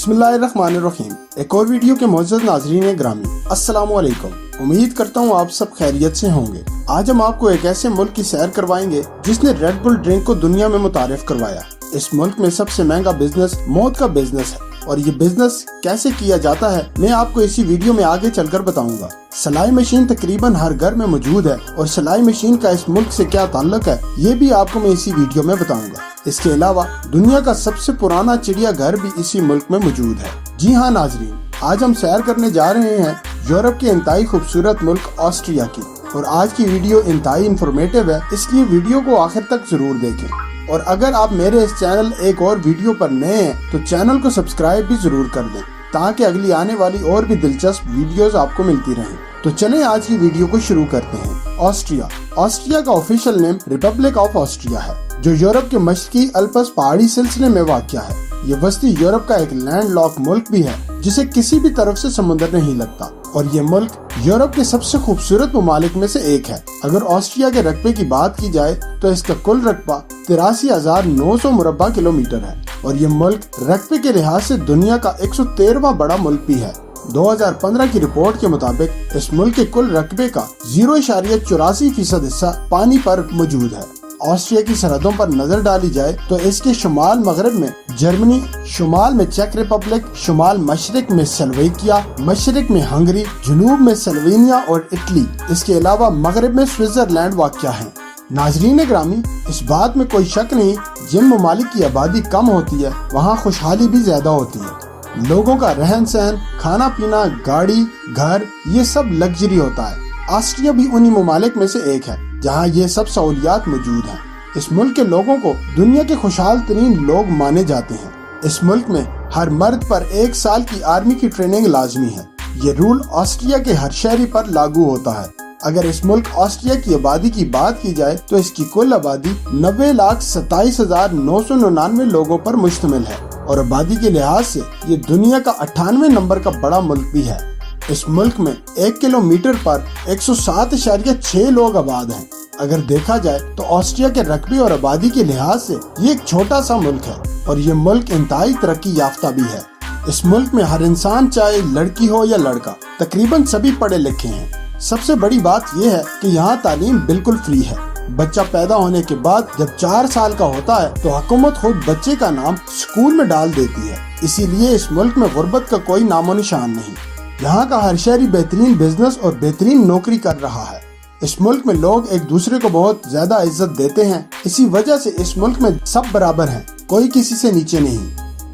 बिस्मिल्लाहिर्रहमानिर्रहीम। एक और वीडियो के मोअज़्ज़ज़ नाज़रीन ग्रामी, अस्सलामु अलैकुम। उम्मीद करता हूँ आप सब खैरियत से होंगे। आज हम आपको एक ऐसे मुल्क की सैर करवाएंगे जिसने रेड बुल ड्रिंक को दुनिया में मुतारिफ करवाया। इस मुल्क में सबसे महंगा बिजनेस मौत का बिजनेस है और ये बिजनेस कैसे किया जाता है मैं आपको इसी वीडियो में आगे चलकर बताऊंगा। सिलाई मशीन तकरीबन हर घर में मौजूद है और सिलाई मशीन का इस मुल्क से क्या ताल्लुक है ये भी आपको मैं इसी वीडियो में बताऊंगा। इसके अलावा दुनिया का सबसे पुराना चिड़िया घर भी इसी मुल्क में मौजूद है। जी हाँ नाजरीन, आज हम सैर करने जा रहे हैं यूरोप के इंतहाई खूबसूरत मुल्क ऑस्ट्रिया की और आज की वीडियो इंतहाई इंफॉर्मेटिव है, इसलिए वीडियो को आखिर तक जरूर देखें। और अगर आप मेरे इस चैनल एक और वीडियो पर नए हैं तो चैनल को सब्सक्राइब भी जरूर कर दें ताकि अगली आने वाली और भी दिलचस्प वीडियोस आपको मिलती रहें। तो चलें आज की वीडियो को शुरू करते हैं। ऑस्ट्रिया का official name Republic of Austria है जो यूरोप के मशरकी अल्प्स पहाड़ी सिलसिले में वाक़या है। ये वस्ती यूरोप का एक लैंड लॉक मुल्क भी है जिसे किसी भी तरफ से समुद्र नहीं लगता और ये मुल्क यूरोप के सबसे खूबसूरत ममालिक में से एक है। अगर ऑस्ट्रिया के रकबे की बात की जाए तो इसका कुल रकबा 83,900 मुरब्बा किलोमीटर है और ये मुल्क रकबे के लिहाज से दुनिया का 113वां बड़ा मुल्क भी है। 2015 की रिपोर्ट के मुताबिक इस मुल्क के कुल रकबे का 0.84% हिस्सा पानी पर मौजूद है। ऑस्ट्रिया की सरहदों पर नजर डाली जाए तो इसके शुमाल मगरब में जर्मनी, शुमाल में चेक रिपब्लिक, शुमाल मशरिक में स्लोवेकिया, मशरिक में हंगरी, जनूब में स्लोवेनिया और इटली। इसके अलावा मगरब में स्विट्जरलैंड वाक़या है। नाजरीन ग्रामी, इस बात में कोई शक नहीं, जिन ममालिक की आबादी कम होती है वहाँ खुशहाली भी ज्यादा होती है। लोगों का रहन सहन, खाना पीना, गाड़ी, घर, ये सब लग्जरी होता है। ऑस्ट्रिया भी उन्हीं ममालिक में से एक है जहाँ ये सब सहूलियात मौजूद हैं। इस मुल्क के लोगों को दुनिया के खुशहाल तरीन लोग माने जाते हैं। इस मुल्क में हर मर्द पर 1 साल की आर्मी की ट्रेनिंग लाजमी है। ये रूल ऑस्ट्रिया के हर शहरी पर लागू होता है। अगर इस मुल्क ऑस्ट्रिया की आबादी की बात की जाए तो इसकी कुल आबादी 90,27,999 लोगों पर मुश्तमिल है और आबादी के लिहाज से ये दुनिया का 98 नंबर का बड़ा मुल्क भी है। इस मुल्क में 1 किलोमीटर पर 107.6 लोग आबाद हैं। अगर देखा जाए तो ऑस्ट्रिया के रकबे और आबादी के लिहाज से ये एक छोटा सा मुल्क है और ये मुल्क इंतहाई तरक्की याफ्ता भी है। इस मुल्क में हर इंसान चाहे लड़की हो या लड़का तकरीबन सभी पढ़े लिखे हैं। सबसे बड़ी बात यह है कि यहाँ तालीम बिल्कुल फ्री है। बच्चा पैदा होने के बाद जब 4 साल का होता है तो हुकूमत खुद बच्चे का नाम स्कूल में डाल देती है। इसीलिए इस मुल्क में गुर्बत का कोई नामो निशान नहीं। यहाँ का हर शहरी बेहतरीन बिजनेस और बेहतरीन नौकरी कर रहा है। इस मुल्क में लोग एक दूसरे को बहुत ज्यादा इज्जत देते हैं। इसी वजह से इस मुल्क में सब बराबर हैं, कोई किसी से नीचे नहीं।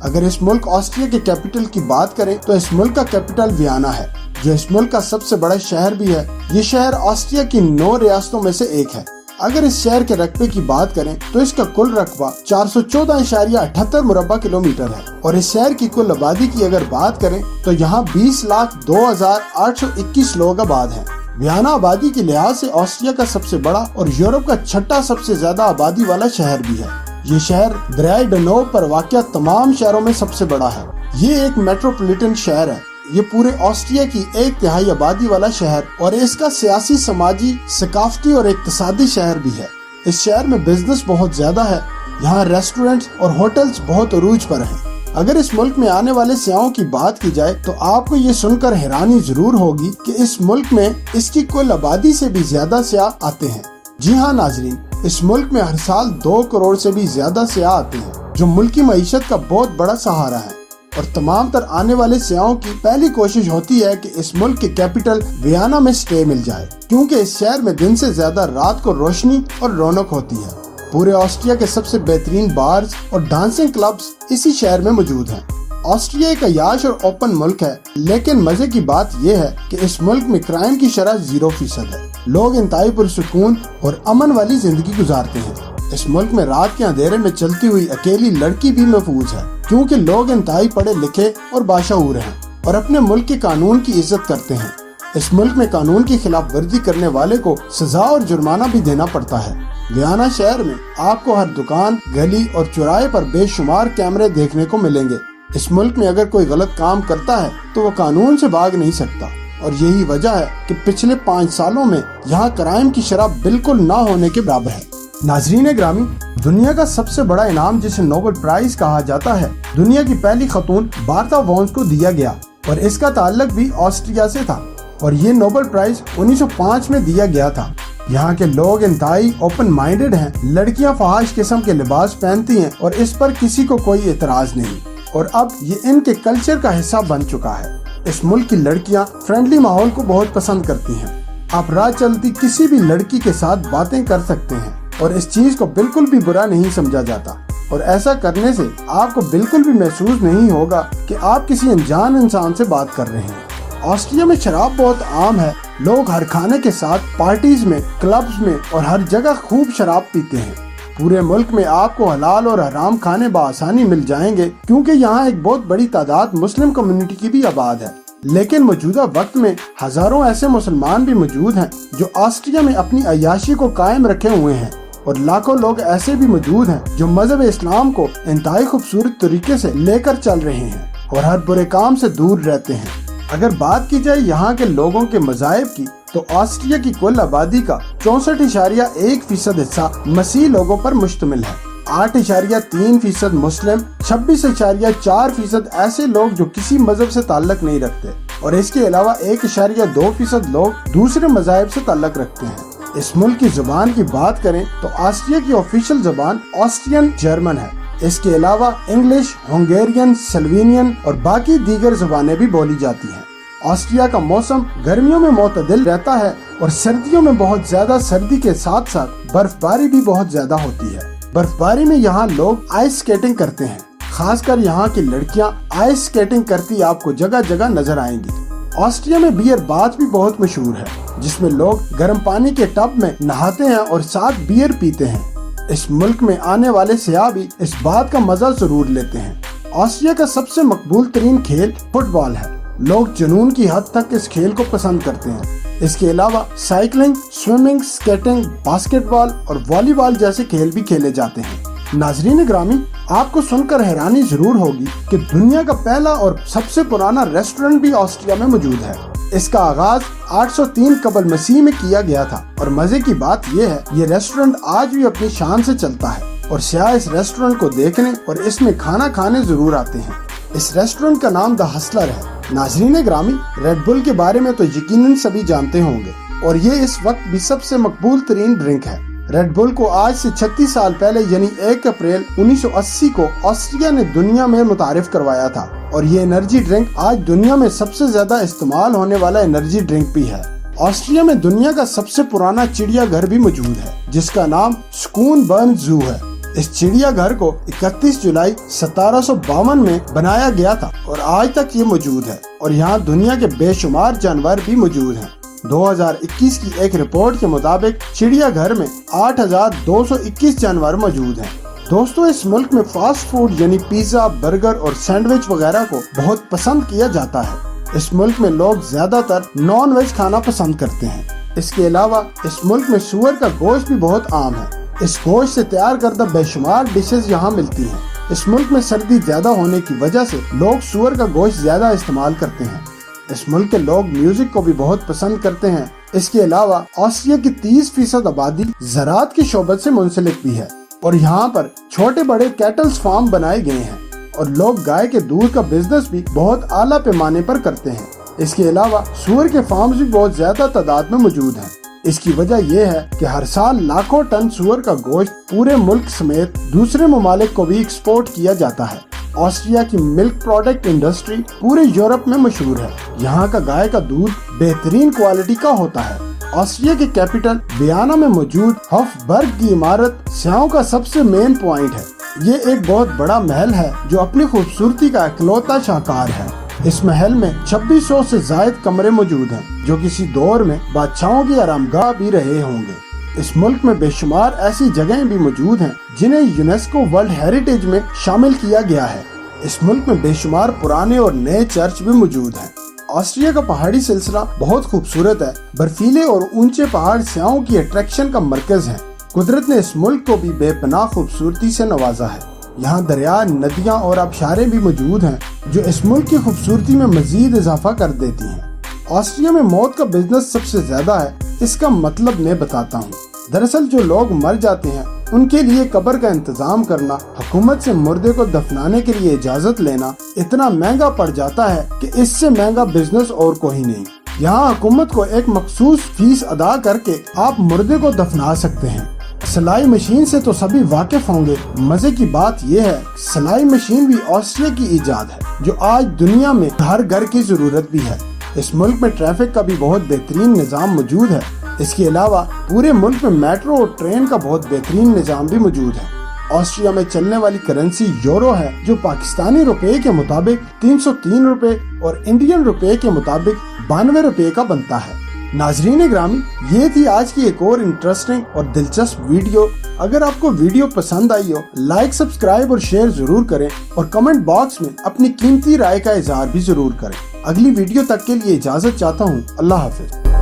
अगर इस मुल्क ऑस्ट्रिया के कैपिटल की बात करें तो इस मुल्क का कैपिटल वियना है जो इस मुल्क का सबसे बड़ा शहर भी है। ये शहर ऑस्ट्रिया की 9 रियासतों में से एक है। अगर इस शहर के रकबे की बात करें तो इसका कुल रकबा 414.78 मुरब्बा किलोमीटर है और इस शहर की कुल आबादी की अगर बात करें तो यहाँ 20,02,821 लोग आबाद हैं। वियना आबादी के लिहाज से ऑस्ट्रिया का सबसे बड़ा और यूरोप का 6ठा सबसे ज्यादा आबादी वाला शहर भी है। ये शहर दरियाए डनोब पर वाक़या तमाम शहरों में सबसे बड़ा है। ये एक मेट्रोपॉलिटन शहर है। ये पूरे ऑस्ट्रिया की 1/3 आबादी वाला शहर और इसका सियासी, समाजी, सकाफती और इक्तिसादी शहर भी है। इस शहर में बिजनेस बहुत ज्यादा है। यहाँ रेस्टोरेंट्स और होटल्स बहुत अरूज पर हैं। अगर इस मुल्क में आने वाले सियाहों की बात की जाए तो आपको ये सुनकर हैरानी जरूर होगी कि इस मुल्क में इसकी कुल आबादी से भी ज्यादा सियाह आते हैं। जी हाँ नाजरीन, इस मुल्क में हर साल 2 करोड़ से भी ज्यादा सियाह आते हैं जो मुल्की मईशत का बहुत बड़ा सहारा है और तमाम तर आने वाले सियाहों की पहली कोशिश होती है कि इस मुल्क के कैपिटल वियना में स्टे मिल जाए क्योंकि इस शहर में दिन से ज्यादा रात को रोशनी और रौनक होती है। पूरे ऑस्ट्रिया के सबसे बेहतरीन बार्स और डांसिंग क्लब्स इसी शहर में मौजूद हैं। ऑस्ट्रिया एक अयाश और ओपन मुल्क है, लेकिन मजे की बात यह है कि इस मुल्क में क्राइम की शरह 0% है। लोग इंतहाई पुरसुकून और अमन वाली जिंदगी गुजारते हैं। इस मुल्क में रात के अंधेरे में चलती हुई अकेली लड़की भी महफूज है क्योंकि लोग इंतहाई पढ़े लिखे और बाशऊर हैं और अपने मुल्क के कानून की इज्जत करते हैं। इस मुल्क में कानून की खिलाफ वर्जी करने वाले को सजा और जुर्माना भी देना पड़ता है। वियना शहर में आपको हर दुकान, गली और चौराहे पर बेशुमार कैमरे देखने को मिलेंगे। इस मुल्क में अगर कोई गलत काम करता है तो वो कानून से भाग नहीं सकता और यही वजह है कि पिछले 5 सालों में यहाँ क्राइम की शरह बिल्कुल ना होने के बराबर है। नाजरीन ग्रामी, दुनिया का सबसे बड़ा इनाम जिसे नोबेल प्राइज कहा जाता है, दुनिया की पहली खतून बार्था वॉन्स को दिया गया और इसका ताल्लुक भी ऑस्ट्रिया से था और ये नोबेल प्राइज 1905 में दिया गया था। यहाँ के लोग इंतहाई ओपन माइंडेड हैं। लड़कियाँ फहाश किस्म के लिबास पहनती हैं और इस पर किसी को कोई एतराज नहीं और अब ये इनके कल्चर का हिस्सा बन चुका है। इस मुल्क की लड़कियाँ फ्रेंडली माहौल को बहुत पसंद करती हैं। आप राह चलती किसी भी लड़की के साथ बातें कर सकते हैं और इस चीज को बिल्कुल भी बुरा नहीं समझा जाता और ऐसा करने से आपको बिल्कुल भी महसूस नहीं होगा कि आप किसी अनजान इंसान से बात कर रहे हैं। ऑस्ट्रिया में शराब बहुत आम है। लोग हर खाने के साथ पार्टीज में, क्लब्स में और हर जगह खूब शराब पीते हैं। पूरे मुल्क में आपको हलाल और हराम खाने बआसानी मिल जाएंगे क्योंकि यहाँ एक बहुत बड़ी तादाद मुस्लिम कम्युनिटी की भी आबाद है। लेकिन मौजूदा वक्त में हजारों ऐसे मुसलमान भी मौजूद हैं जो ऑस्ट्रिया में अपनी अय्याशी को कायम रखे हुए हैं और लाखों लोग ऐसे भी मौजूद हैं जो मजहब इस्लाम को इंतहाई खूबसूरत तरीके से लेकर चल रहे हैं और हर बुरे काम से दूर रहते हैं। अगर बात की जाए यहाँ के लोगों के मज़ाहिब की तो ऑस्ट्रिया की कुल आबादी का 64.1% हिस्सा मसीह लोगों पर मुश्तमिल है। 8.3% मुस्लिम, 26.4% ऐसे लोग जो किसी मजहब से ताल्लुक नहीं रखते और इसके अलावा 1.2% लोग दूसरे मज़ाहिब से ताल्लुक रखते हैं। इस मुल्क की जुबान की बात करें तो ऑस्ट्रिया की ऑफिशियल जुबान ऑस्ट्रियन जर्मन है। इसके अलावा इंग्लिश, हंगेरियन, स्लोवेनियन और बाकी दीगर जुबानें भी बोली जाती हैं। ऑस्ट्रिया का मौसम गर्मियों में मुतदिल रहता है और सर्दियों में बहुत ज्यादा सर्दी के साथ साथ बर्फबारी भी बहुत ज्यादा होती है। बर्फबारी में यहाँ लोग आइस स्केटिंग करते हैं। खासकर यहाँ की लड़कियाँ आइस स्केटिंग करती आपको जगह जगह नजर आएंगी। ऑस्ट्रिया में बियर बाथ भी बहुत मशहूर है जिसमें लोग गर्म पानी के टब में नहाते हैं और साथ बियर पीते हैं। इस मुल्क में आने वाले सियाह भी इस बात का मजा जरूर लेते हैं। ऑस्ट्रिया का सबसे मकबूल तरीन खेल फुटबॉल है। लोग जुनून की हद तक इस खेल को पसंद करते हैं। इसके अलावा साइकिलिंग, स्विमिंग, स्केटिंग, बास्केटबॉल और वॉलीबॉल जैसे खेल भी खेले जाते हैं। नाजरीन ग्रामी, आपको सुनकर हैरानी जरूर होगी कि दुनिया का पहला और सबसे पुराना रेस्टोरेंट भी ऑस्ट्रिया में मौजूद है। इसका आगाज 803 कबल मसीह में किया गया था और मजे की बात यह है ये रेस्टोरेंट आज भी अपनी शान से चलता है और सियाह इस रेस्टोरेंट को देखने और इसमें खाना खाने जरूर आते हैं। इस रेस्टोरेंट का नाम द हसलर है। नाजरीन ग्रामी, रेड बुल के बारे में तो यकीनन सभी जानते होंगे और ये इस वक्त भी सबसे मकबूल तरीन ड्रिंक है। रेड बुल को आज से 36 साल पहले यानी 1 अप्रैल 1980 को ऑस्ट्रिया ने दुनिया में मुतारिफ करवाया था और ये एनर्जी ड्रिंक आज दुनिया में सबसे ज्यादा इस्तेमाल होने वाला एनर्जी ड्रिंक भी है। ऑस्ट्रिया में दुनिया का सबसे पुराना चिड़ियाघर भी मौजूद है जिसका नाम स्कूनबर्न जू है। इस चिड़ियाघर को 31 जुलाई 1752 में बनाया गया था और आज तक ये मौजूद है और यहाँ दुनिया के बेशुमार जानवर भी मौजूद हैं। 2021 की एक रिपोर्ट के मुताबिक चिड़ियाघर में 8,221 जानवर मौजूद हैं। दोस्तों, इस मुल्क में फास्ट फूड यानी पिज्जा, बर्गर और सैंडविच वगैरह को बहुत पसंद किया जाता है। इस मुल्क में लोग ज्यादातर नॉन वेज खाना पसंद करते हैं। इसके अलावा इस मुल्क में सूअर का गोश्त भी बहुत आम है। इस गोश्त से तैयार करदा बेशुमार डिशेज यहाँ मिलती हैं। इस मुल्क में सर्दी ज्यादा होने की वजह से लोग सूअर का गोश्त ज्यादा इस्तेमाल करते हैं। इस मुल्क के लोग म्यूजिक को भी बहुत पसंद करते हैं। इसके अलावा ऑस्ट्रिया की 30% आबादी ज़राअत की शोबत से मुंसलिक भी है और यहाँ पर छोटे बड़े कैटल्स फार्म बनाए गए हैं और लोग गाय के दूध का बिजनेस भी बहुत आला पैमाने पर करते हैं। इसके अलावा सूअर के फार्म्स भी बहुत ज्यादा तादाद में मौजूद हैं। इसकी वजह यह है कि हर साल लाखों टन सूअर का गोश्त पूरे मुल्क समेत दूसरे ममालिक को भी एक्सपोर्ट किया जाता है। ऑस्ट्रिया की मिल्क प्रोडक्ट इंडस्ट्री पूरे यूरोप में मशहूर है। यहाँ का गाय का दूध बेहतरीन क्वालिटी का होता है। ऑस्ट्रिया के कैपिटल वियना में मौजूद हॉफबर्ग की इमारत सियाहों का सबसे मेन पॉइंट है। ये एक बहुत बड़ा महल है जो अपनी खूबसूरती का इकलौता शाहकार है। इस महल में 2600 से जायद कमरे मौजूद हैं जो किसी दौर में बादशाहों की आरामगाह भी रहे होंगे। इस मुल्क में बेशुमार ऐसी जगहें भी मौजूद हैं जिन्हें यूनेस्को वर्ल्ड हेरिटेज में शामिल किया गया है। इस मुल्क में बेशुमार पुराने और नए चर्च भी मौजूद हैं। ऑस्ट्रिया का पहाड़ी सिलसिला बहुत खूबसूरत है। बर्फीले और ऊंचे पहाड़ सियाहों की अट्रैक्शन का मरकज है। कुदरत ने इस मुल्क को भी बेपनाह खूबसूरती से नवाजा है। यहाँ दरिया, नदियाँ और आबशारें भी मौजूद हैं जो इस मुल्क की खूबसूरती में मजीद इजाफा कर देती हैं। ऑस्ट्रिया में मौत का बिजनेस सबसे ज्यादा है। इसका मतलब मैं बताता हूँ। दरअसल जो लोग मर जाते हैं उन के लिए कब्र का इंतजाम करना, हुकूमत से मुर्दे को दफनाने के लिए इजाजत लेना इतना महंगा पड़ जाता है कि इससे महंगा बिजनेस और कोई नहीं। यहाँ हुकूमत को एक मखसूस फीस अदा करके आप मुर्दे को दफना सकते हैं। सिलाई मशीन से तो सभी वाकिफ होंगे। मजे की बात यह है, सिलाई मशीन भी ऑस्ट्रिया की इजाद है, जो आज दुनिया में हर घर की जरूरत भी है। इस मुल्क में ट्रैफिक का भी बहुत बेहतरीन निज़ाम मौजूद है। इसके अलावा पूरे मुल्क में मेट्रो और ट्रेन का बहुत बेहतरीन निज़ाम भी मौजूद है। ऑस्ट्रिया में चलने वाली करेंसी यूरो है, जो पाकिस्तानी रुपए के मुताबिक 303 रुपए और इंडियन रुपए के मुताबिक 92 रुपए का बनता है। नाजरीन ग्रामी, ये थी आज की एक और इंटरेस्टिंग और दिलचस्प वीडियो। अगर आपको वीडियो पसंद आई हो, लाइक, सब्सक्राइब और शेयर जरूर करें और कमेंट बॉक्स में अपनी कीमती राय का इजहार भी जरूर करें। अगली वीडियो तक के लिए इजाजत चाहता हूँ। अल्लाह हाफिज।